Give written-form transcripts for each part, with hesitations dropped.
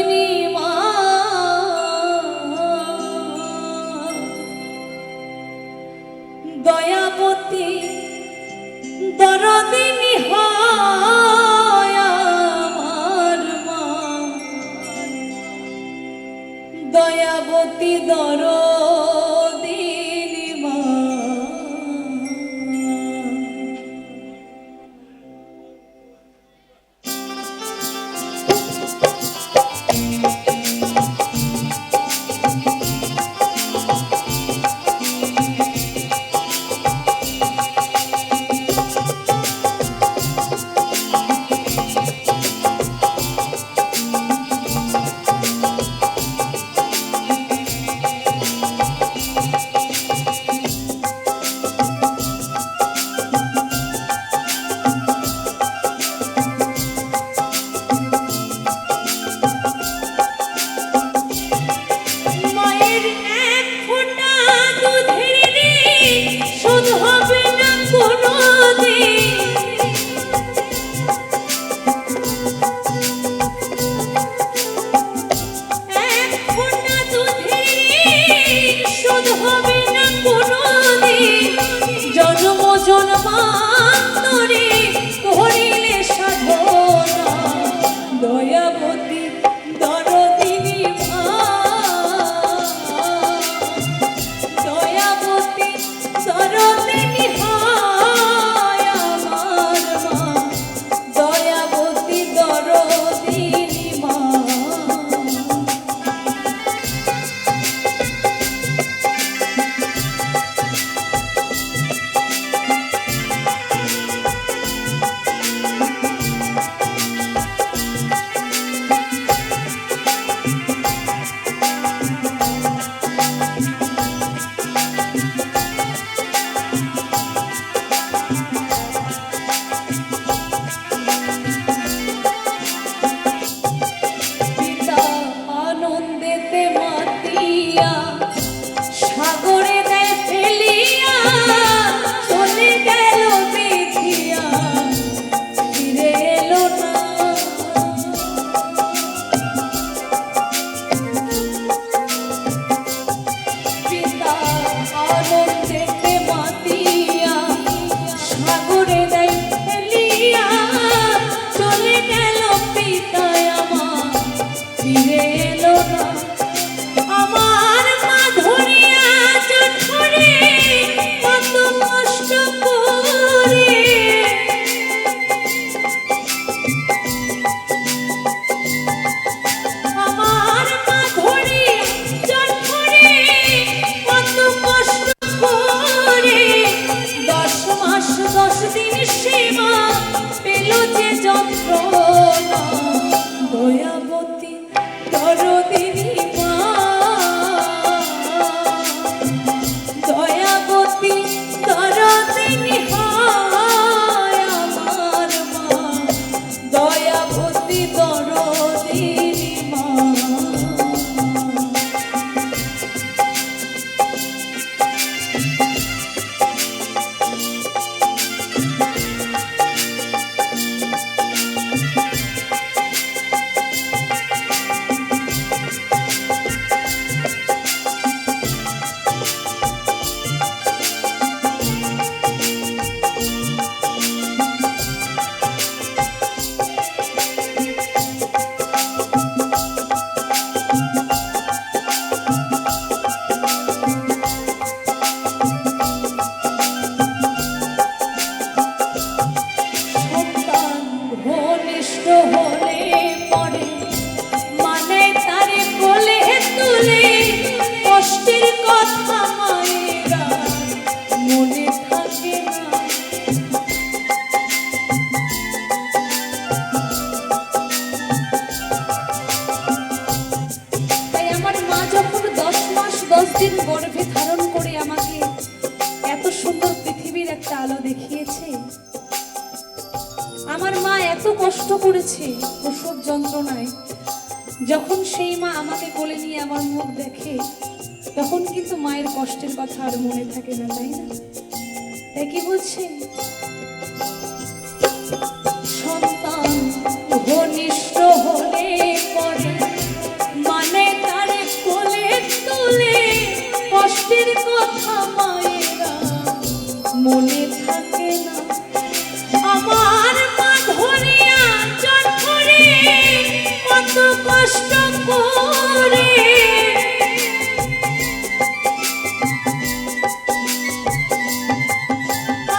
দরদিনী মা দয়াবতী দরদিনী হয় আমার মা দয়াবতী দরদিনী মা গর্ভে ধারণ করে আমাকে এত সুন্দর পৃথিবীর একটা আলো দেখিয়েছে। আমার মা এত কষ্ট করেছে প্রসব যন্ত্রণায়, যখন সেই মা আমাকে কোলে নিয়ে আমার মুখ দেখে তখন কিন্তু মায়ের কষ্টের কথা আর মনে থাকে না, তাই না? তাই কি বলছে, সন্তান ঘনিষ্ঠ হলে পরে কষ্টের কথা মায়েরা মনে থাকে না। আমার মা ধরিয়া জন্মরে কত কষ্ট করে,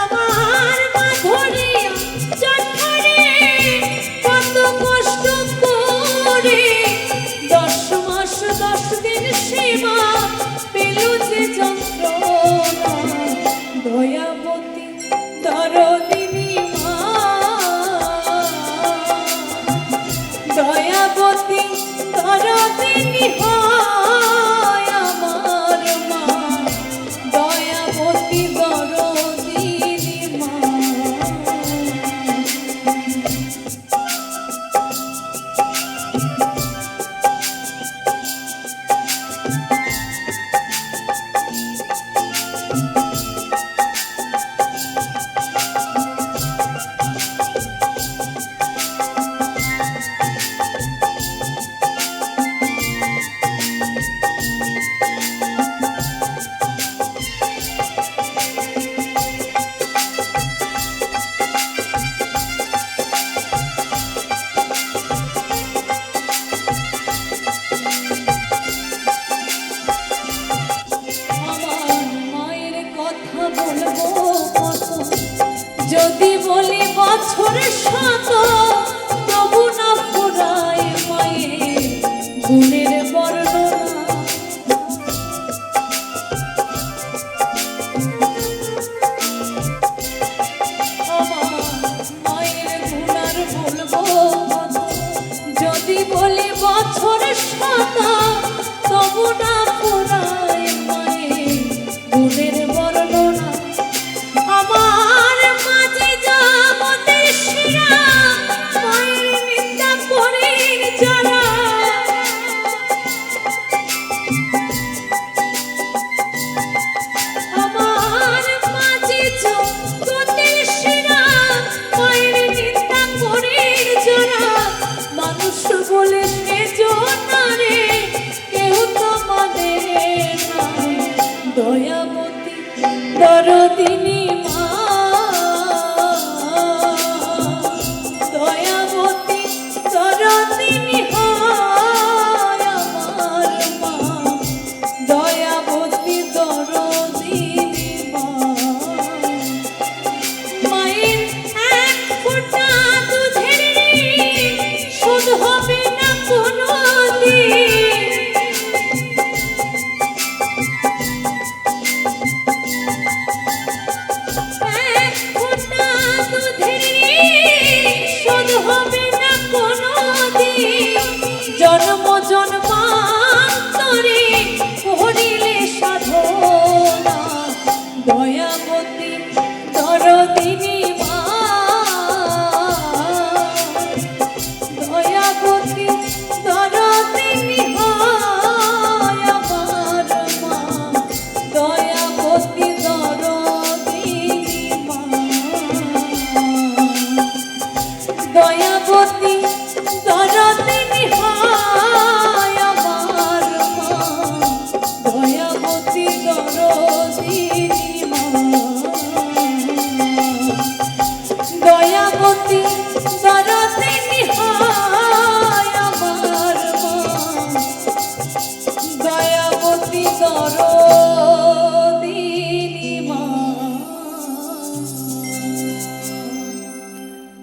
আমার মা ধরিয়া জন্মরে কত কষ্ট করে 10 মাস 10 দিন সেবা পেল যে যন্ত্রণা। দয়াবতী দরদিনী মা, দয়াবতী দরদিনী হয় আমার মা, দয়াবতী দরদিনী মা। যদি বলি বছর শত তবু না ফুরায় মায়ের গুণের বর্ণনা। আমার মায়ের গুণার বলবো যদি বলি বছর শত তবু না ফুরায় মায়ের গুণের বর্ণনা। আমার মাঝে জগতের সেরা মায়ের নিন্দা করেন যারা, আমার মাঝে জগতের সেরা মায়ের নিন্দা করেন যারা, মানুষ বলে সেজনারে কেউ তো মানে না। দয়াবতী দরদিনী